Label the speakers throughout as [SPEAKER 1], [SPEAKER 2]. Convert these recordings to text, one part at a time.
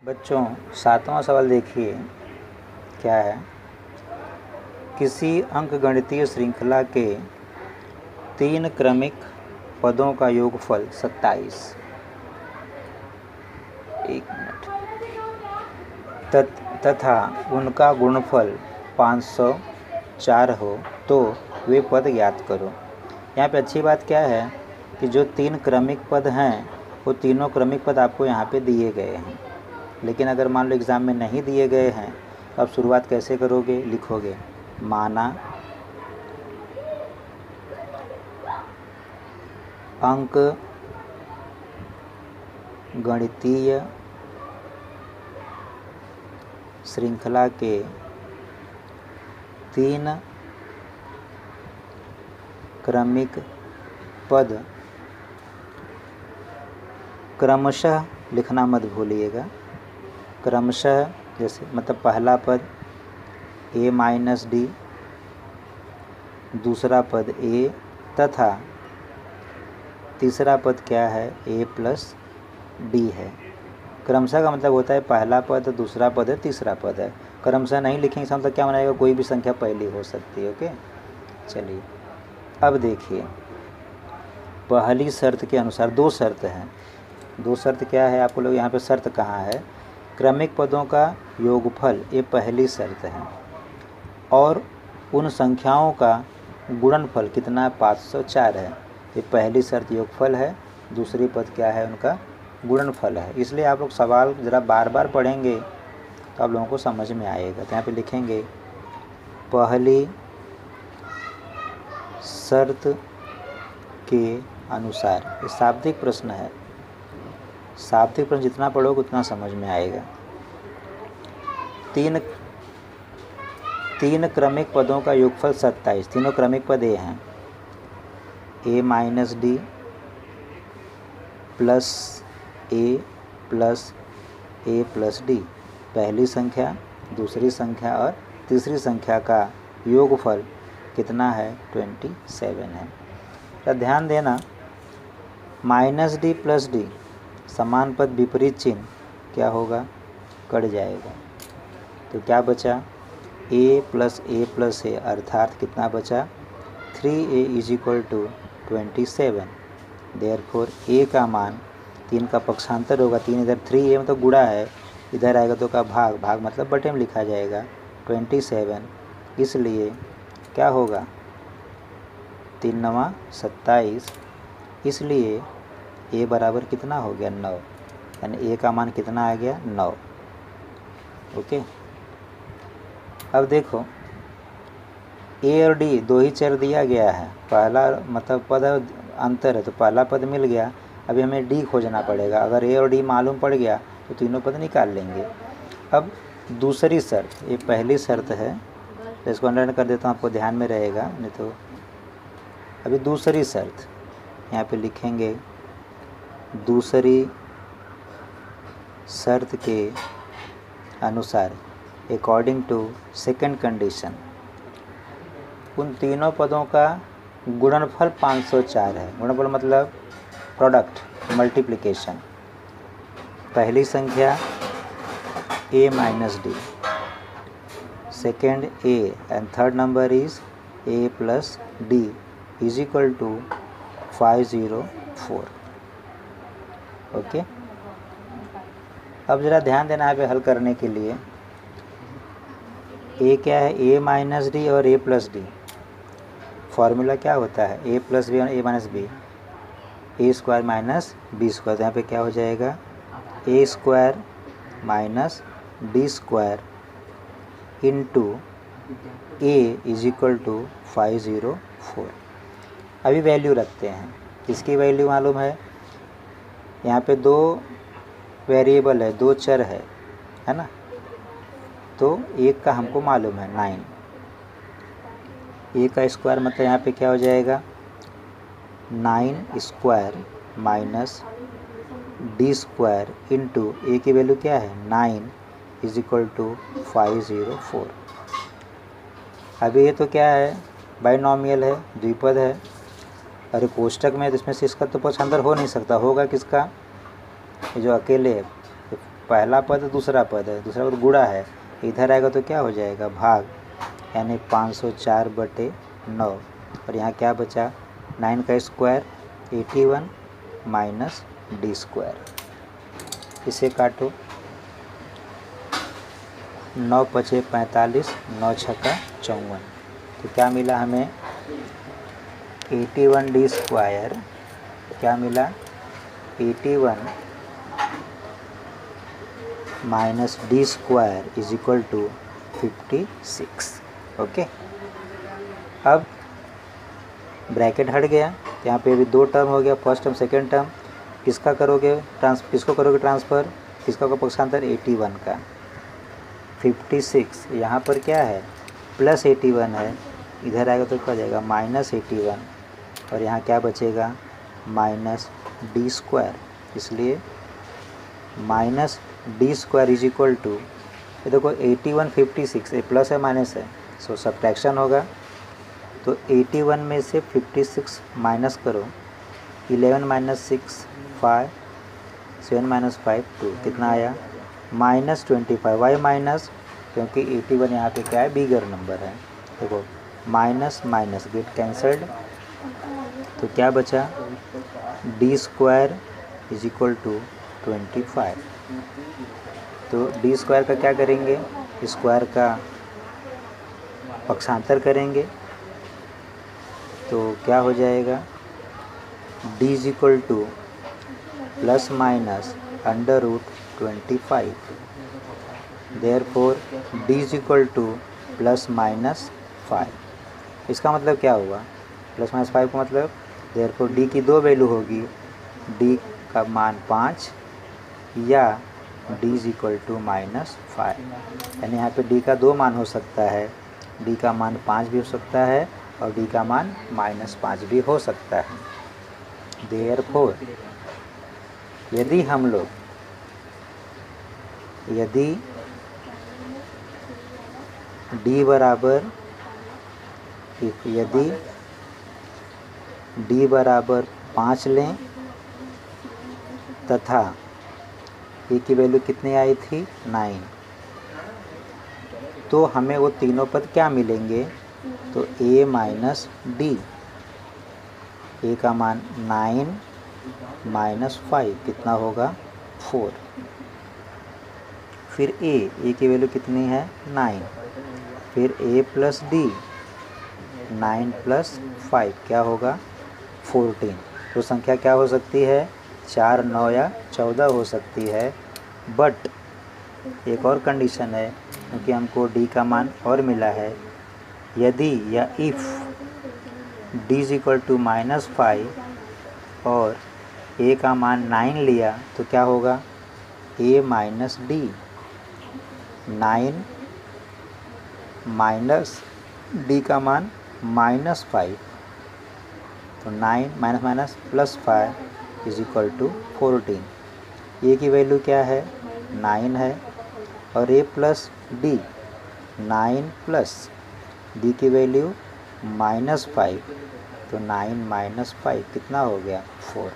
[SPEAKER 1] बच्चों 7वां सवाल देखिए क्या है। किसी अंकगणितीय श्रृंखला के 3 क्रमिक पदों का योगफल 27 तथा उनका गुणनफल 504 हो तो वे पद ज्ञात करो। यहाँ पे अच्छी बात क्या है कि जो 3 क्रमिक पद हैं वो तीनों क्रमिक पद आपको यहाँ पे दिए गए हैं। लेकिन अगर मान लो एग्ज़ाम में नहीं दिए गए हैं तो आप शुरुआत कैसे करोगे, लिखोगे माना अंक गणितीय श्रृंखला के 3 क्रमिक पद क्रमशः लिखना मत भूलिएगा। क्रमशः जैसे मतलब पहला पद a माइनस डी, दूसरा पद a तथा तीसरा पद क्या है a प्लस डी है। क्रमशः का मतलब होता है पहला पद, दूसरा पद है, तीसरा पद है। क्रमशः नहीं लिखेंगे इसका मतलब क्या बनाएगा, कोई भी संख्या पहली हो सकती है। ओके चलिए अब देखिए पहली शर्त के अनुसार 2 शर्त हैं। 2 शर्त क्या है, आपको लोग यहाँ पे शर्त कहाँ है, क्रमिक पदों का योगफल ये पहली शर्त है और उन संख्याओं का गुणनफल कितना 504 है। ये पहली शर्त योगफल है, दूसरी पद क्या है उनका गुणनफल है। इसलिए आप लोग सवाल ज़रा बार बार पढ़ेंगे तो आप लोगों को समझ में आएगा। तो यहाँ पे लिखेंगे पहली शर्त के अनुसार, ये शाब्दिक प्रश्न है। शाब्दिक प्रश्न जितना पढ़ोगे उतना समझ में आएगा। 3 क्रमिक पदों का योगफल 27। तीनों क्रमिक पद ये हैं a minus D plus a plus a plus D, पहली संख्या, दूसरी संख्या और तीसरी संख्या का योगफल कितना है 27 है। तो ध्यान देना माइनस डी प्लस डी समान पद विपरीत चिन्ह क्या होगा, कट जाएगा। तो क्या बचा a प्लस a अर्थात कितना बचा 3a is equal to 27। Therefore a का मान 3 का पक्षांतर होगा, 3 इधर 3a मतलब गुणा है, इधर आएगा तो का भाग, भाग मतलब बटे में लिखा जाएगा 27। इसलिए क्या होगा 3 9 27, इसलिए a बराबर कितना हो गया 9, यानी a का मान कितना आ गया 9। ओके अब देखो a और d 2 ही चर दिया गया है, पहला मतलब पद अंतर है तो पहला पद मिल गया। अभी हमें d खोजना पड़ेगा। अगर a और d मालूम पड़ गया तो तीनों पद निकाल लेंगे। अब दूसरी शर्त, ये पहली शर्त है तो इसको अंडरलाइन कर देता हूँ, आपको ध्यान में रहेगा नहीं तो। अभी दूसरी शर्त यहाँ पे लिखेंगे, दूसरी शर्त के अनुसार अकॉर्डिंग टू सेकंड कंडीशन उन तीनों पदों का गुणनफल 504 है। गुणनफल मतलब प्रोडक्ट, मल्टीप्लिकेशन। पहली संख्या a minus D, second a and third number is a plus D is equal to 504। Okay अब ज़रा ध्यान देना है पे हल करने के लिए। a क्या है a माइनस डी और a प्लस डी, फार्मूला क्या होता है a प्लस बी और a minus B, A square minus B square. तो यहाँ पे क्या हो जाएगा a square minus D square into a is equal to 504। अभी वैल्यू रखते हैं, इसकी वैल्यू मालूम है, यहाँ पे 2 वेरिएबल है, 2 चर है ना, तो एक का हमको मालूम है 9। a का स्क्वायर मतलब यहाँ पे क्या हो जाएगा 9 square minus D square into a की वैल्यू क्या है 9 इज इक्वल टू 504। अभी ये तो क्या है बाइनोमियल है, द्विपद है, अरे कोष्टक में तो इसमें से इसका तो पक्षांतर हो नहीं सकता, होगा किसका, ये जो अकेले पहला पद दूसरा पद है, दूसरा पद गुणा है, इधर आएगा तो क्या हो जाएगा भाग, यानी 504/9। और यहाँ क्या बचा 9 का स्क्वायर 81 माइनस डी स्क्वायर। इसे काटो, 9 पचे 45, 9 छक्का 54। तो क्या मिला हमें 81 डी स्क्वायर, क्या मिला 81 minus D square is equal to 56। Okay, अब ब्रैकेट हट गया, यहाँ पे भी 2 टर्म हो गया, फर्स्ट टर्म सेकेंड टर्म। किसको करोगे ट्रांसफ़र, किसका का पक्षांतर 81 का, 56 यहाँ पर क्या है प्लस 81 है, इधर आएगा तो क्या हो जाएगा माइनस 81, और यहाँ क्या बचेगा माइनस डी स्क्वायर। इसलिए minus D square is equal to, ये देखो 81 56, ये प्लस है माइनस है, सो सब्ट्रैक्शन होगा। तो 81 में से 56 माइनस करो, 11 माइनस 6 5, 7 माइनस 5 2, कितना आया माइनस 25। वाई माइनस, क्योंकि 81 यहाँ पे क्या है बिगर नंबर है। देखो माइनस माइनस गेट कैंसल्ड, तो क्या बचा D square is equal to 25। तो डी स्क्वायर का क्या करेंगे, स्क्वायर का पक्षांतर करेंगे, तो क्या हो जाएगा D is equal to plus minus under root 25। Therefore D is equal to plus minus 5। इसका मतलब क्या हुआ, प्लस माइनस 5 का मतलब देयरफॉर डी की 2 वैल्यू होगी, डी का मान 5 या D is equal to minus 5। यानी यहाँ पे डी का 2 मान हो सकता है, डी का मान 5 भी हो सकता है और डी का मान माइनस 5 भी हो सकता है। देयरफॉर यदि हम लोग डी बराबर 5 लें तथा ए की वैल्यू कितनी आई थी 9, तो हमें वो तीनों पद क्या मिलेंगे, तो ए माइनस डी, ए का मान 9 माइनस 5 कितना होगा 4। फिर ए की वैल्यू कितनी है 9, फिर ए प्लस डी 9 प्लस 5 क्या होगा 14। तो संख्या क्या हो सकती है 4 9 या 14 हो सकती है। बट एक और कंडीशन है, क्योंकि हमको डी का मान और मिला है, यदि या if D is equal to minus 5 और ए का मान 9 लिया तो क्या होगा A minus D, 9 minus D का मान माइनस 5, तो 9 minus minus plus 5 is equal to 14। A की वैल्यू क्या है 9 है और A plus D 9 plus D की वैल्यू माइनस 5, तो 9 माइनस 5 कितना हो गया 4।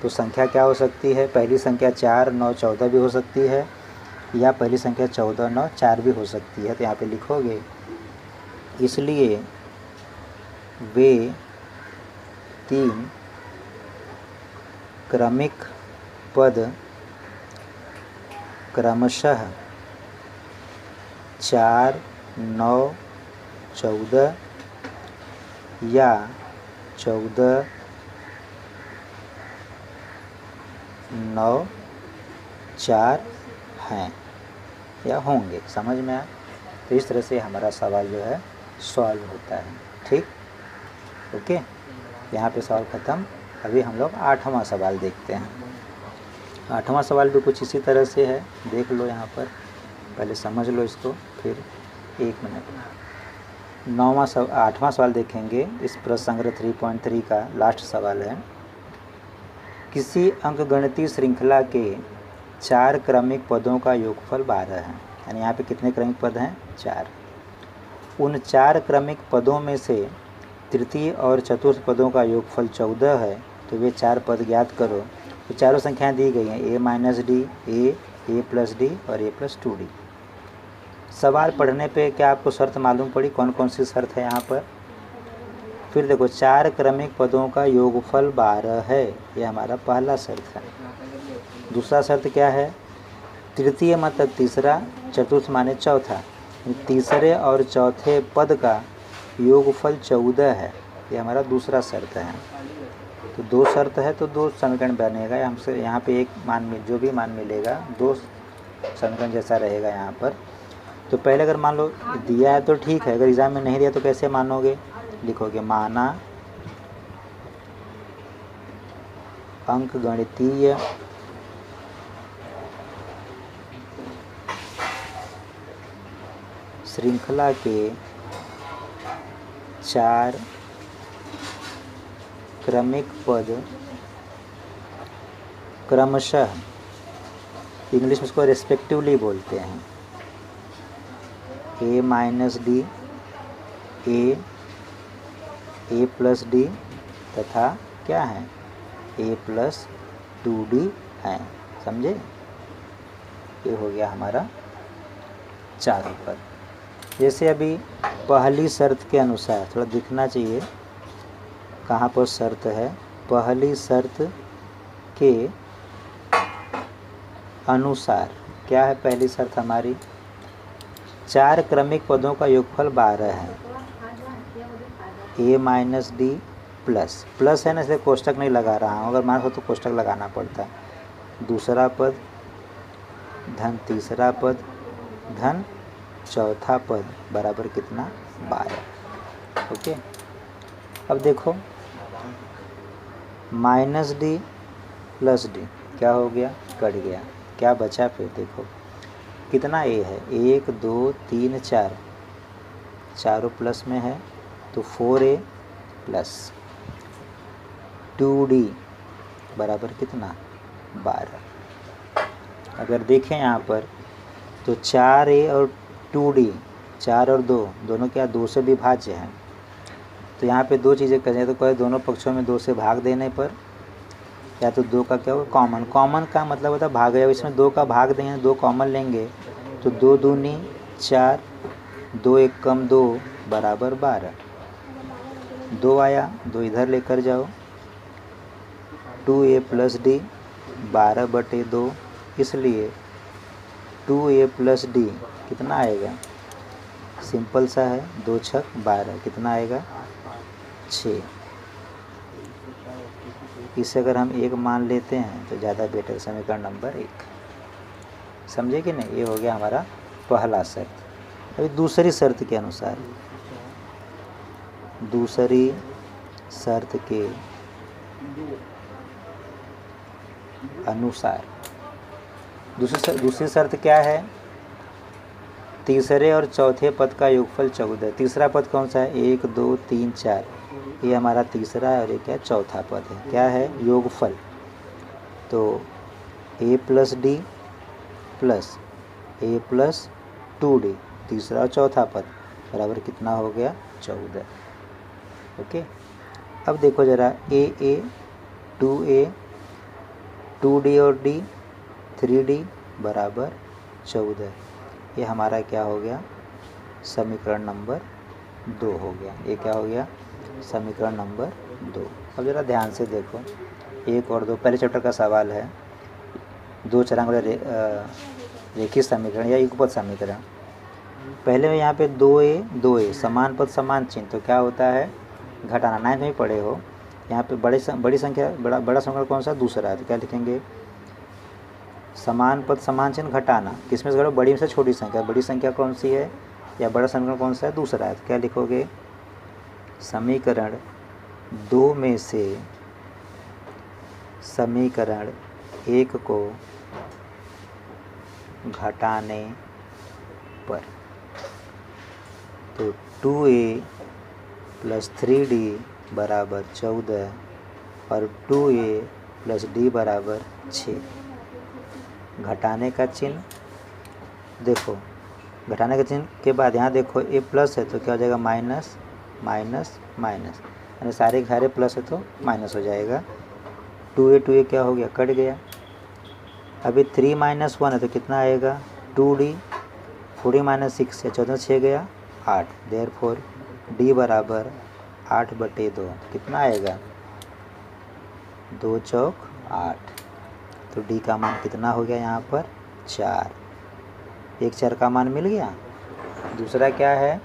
[SPEAKER 1] तो संख्या क्या हो सकती है, पहली संख्या 4 9 14 भी हो सकती है, या पहली संख्या 14 9 4 भी हो सकती है। तो यहाँ पे लिखोगे, इसलिए वे 3 क्रमिक पद क्रमशः 4 9 14 या 14 9 4 हैं या होंगे, समझ में आया। तो इस तरह से हमारा सवाल जो है सॉल्व होता है। ठीक, ओके, यहाँ पे सवाल ख़त्म। अभी हम लोग 8वां सवाल देखते हैं। 8वां सवाल भी कुछ इसी तरह से है, देख लो यहाँ पर, पहले समझ लो इसको, फिर 1 मिनट। 8वां सवाल देखेंगे। इस प्रश्न संग्रह 3.3 का लास्ट सवाल है। किसी अंकगणितीय श्रृंखला के 4 क्रमिक पदों का योगफल 12 है। यानी यहाँ पे कितने क्रमिक पद हैं 4। उन 4 क्रमिक पदों में से तृतीय और चतुर्थ पदों का योगफल 14 है। तो वे 4 पद ज्ञात करो। तो चारों संख्याएं दी गई हैं, ए माइनस डी, ए ए प्लस डी और ए प्लस 2d। सवाल पढ़ने पे क्या आपको शर्त मालूम पड़ी? कौन कौन सी शर्त है यहाँ पर? फिर देखो, 4 क्रमिक पदों का योगफल 12 है, ये हमारा पहला शर्त है। दूसरा शर्त क्या है? तृतीय मतलब तीसरा, चतुर्थ माने चौथा, तीसरे और चौथे पद का योगफल 14 है, ये हमारा दूसरा शर्त है। तो 2 शर्त है तो 2 समीकरण बनेगा। हमसे यहाँ पे एक मान जो भी मान मिलेगा 2 समीकरण जैसा रहेगा यहाँ पर। तो पहले अगर मान लो दिया है तो ठीक है, अगर एग्जाम में नहीं दिया तो कैसे मानोगे? लिखोगे माना अंक गणितीय श्रृंखला के 4 क्रमिक पद क्रमशः, इंग्लिश में इसको रेस्पेक्टिवली बोलते हैं, ए माइनस डी, ए प्लस डी तथा क्या है ए प्लस 2d है। समझे? ये हो गया हमारा चारों पद। जैसे अभी पहली शर्त के अनुसार, थोड़ा दिखना चाहिए कहाँ पर शर्त है। पहली शर्त के अनुसार क्या है? पहली शर्त हमारी 4 क्रमिक पदों का योगफल 12 है। ए माइनस डी प्लस है ना, इसलिए कोष्टक नहीं लगा रहा हूँ, अगर मान हो तो कोष्टक लगाना पड़ता है। दूसरा पद धन तीसरा पद धन चौथा पद बराबर कितना? 12। ओके, अब देखो माइनस डी प्लस डी क्या हो गया? कट गया। क्या बचा? फिर देखो कितना ए है? 1 2 3 4, चारों प्लस में है तो 4a प्लस 2d बराबर कितना? 12। अगर देखें यहाँ पर तो 4a और 2d, 4 और 2 दोनों क्या 2 से विभाज्य हैं। तो यहाँ पे 2 चीज़ें करें तो कोई दोनों पक्षों में 2 से भाग देने पर, या तो 2 का क्या होगा? कॉमन का मतलब होता है भाग है। इसमें 2 का भाग देंगे, 2 कॉमन लेंगे तो 2 दूनी 4, 2 एक कम 2 बराबर 12। 2 आया, 2 इधर लेकर जाओ, 2a प्लस डी 12/2, इसलिए 2a प्लस डी कितना आएगा? सिंपल सा है, 2 छक 12, कितना आएगा? 6। इसे अगर हम 1 मान लेते हैं तो ज़्यादा बेटर, समीकरण नंबर 1। समझे कि नहीं? ये हो गया हमारा पहला शर्त। अभी दूसरी शर्त के अनुसार, दूसरी शर्त के अनुसार दूसरी शर्त क्या है? तीसरे और चौथे पद का योगफल 14। तीसरा पद कौन सा है? 1 2 3 4, ये हमारा तीसरा है और ये क्या? चौथा पद है। क्या है? योगफल। तो a plus D plus A plus 2d, तीसरा और चौथा पद बराबर कितना हो गया? 14। ओके, अब देखो ज़रा a 2a 2d और d 3d बराबर 14, ये हमारा क्या हो गया? समीकरण नंबर 2 हो गया। ये क्या हो गया? समीकरण नंबर 2। अब ज़रा ध्यान से देखो, 1 और 2 पहले चैप्टर का सवाल है। 2 चरांक वाले रेखीय समीकरण या युगपद समीकरण। पहले में यहाँ पे 2a समान पद समान चिन्ह, तो क्या होता है? घटाना। 9th में पढ़े हो। यहाँ पे बड़ी संख्या, बड़ा संख्या कौन सा? दूसरा है, तो क्या लिखेंगे? समान पद समान चिन्ह घटाना। किसमें से घटाओ? बड़ी में से छोटी संख्या। बड़ी संख्या कौन सी है या बड़ा समीकरण कौन सा है? दूसरा है, तो क्या लिखोगे? समीकरण 2 में से समीकरण 1 को घटाने पर, तो 2a प्लस 3d बराबर 14 और 2a प्लस d बराबर 6। घटाने का चिन्ह देखो, घटाने के चिन्ह के बाद यहाँ देखो a प्लस है तो क्या हो जाएगा? माइनस माइनस माइनस, यानी सारे घारे प्लस है तो माइनस हो जाएगा। 2a क्या हो गया? कट गया। अभी 3 - 1 है तो कितना आएगा 2D। 4D - 6 है, 14 6 गया 8, देयरफॉर D बराबर 8/2। कितना आएगा 2 चौक 8। तो D का मान कितना हो गया यहाँ पर 4। 1 4 का मान मिल गया। दूसरा क्या है,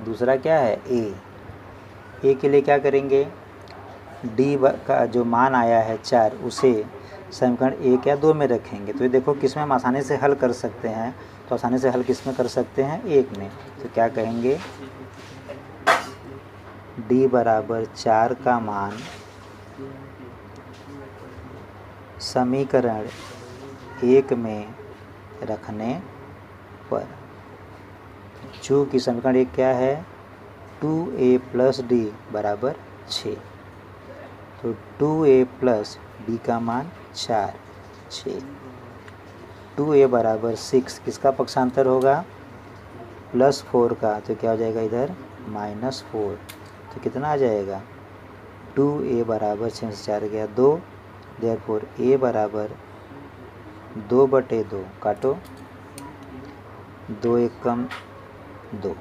[SPEAKER 1] दूसरा क्या है A के लिए क्या करेंगे, D का जो मान आया है 4 उसे समीकरण 1 या 2 में रखेंगे। तो ये देखो किस में हम आसानी से हल कर सकते हैं, तो आसानी से हल किस में कर सकते हैं 1 में। तो क्या कहेंगे D बराबर 4 का मान समीकरण 1 में रखने पर, चूँकि समीकरण 1 क्या है 2A + D बराबर 6, तो 2A + D का मान 4 6। 2A बराबर 6 किसका पक्षांतर होगा +4 का, तो क्या हो जाएगा इधर -4। तो कितना आ जाएगा 2A बराबर 6 से 4 गया 2, देयरफॉर A बराबर 2/2। काटो 2 1 कम 2,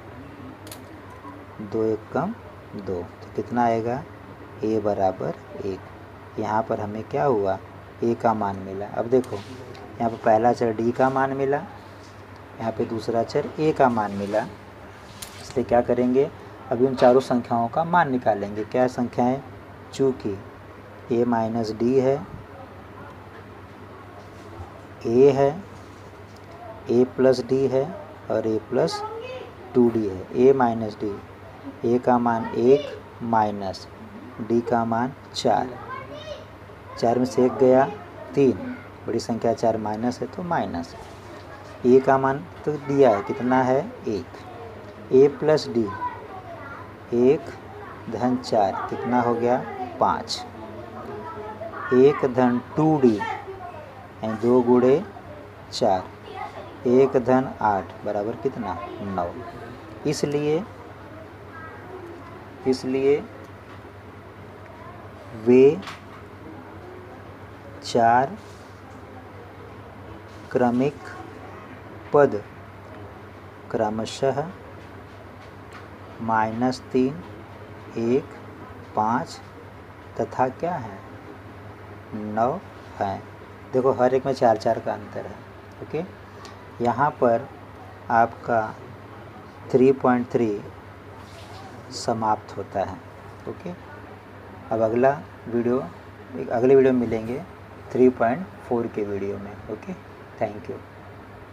[SPEAKER 1] 2 1 कम 2, तो कितना आएगा A बराबर 1। यहाँ पर हमें क्या हुआ A का मान मिला। अब देखो यहाँ पर पहला चर D का मान मिला, यहाँ पे दूसरा चर A का मान मिला, इसलिए क्या करेंगे अभी उन चारों संख्याओं का मान निकालेंगे। क्या संख्याएं, चूँकि A - D है, A है, A + D है और A + 2D है। A - D, A का मान 1 माइनस D का मान 4, 4 में से 1 गया 3, बड़ी संख्या 4 माइनस है तो माइनस। A का मान तो दिया है कितना है 1, A + D 1 धन 4 कितना हो गया 5, 1 धन 2D 2 गुणे 4, 1 धन 8 बराबर कितना 9। इसलिए वे 4 क्रमिक पद क्रमशः -3 1 5 तथा क्या है 9 है। देखो हर एक में 4 4 का अंतर है। ओके, यहाँ पर आपका 3.3 समाप्त होता है। ओके, अब अगले वीडियो में मिलेंगे 3.4 के वीडियो में। Okay, thank you.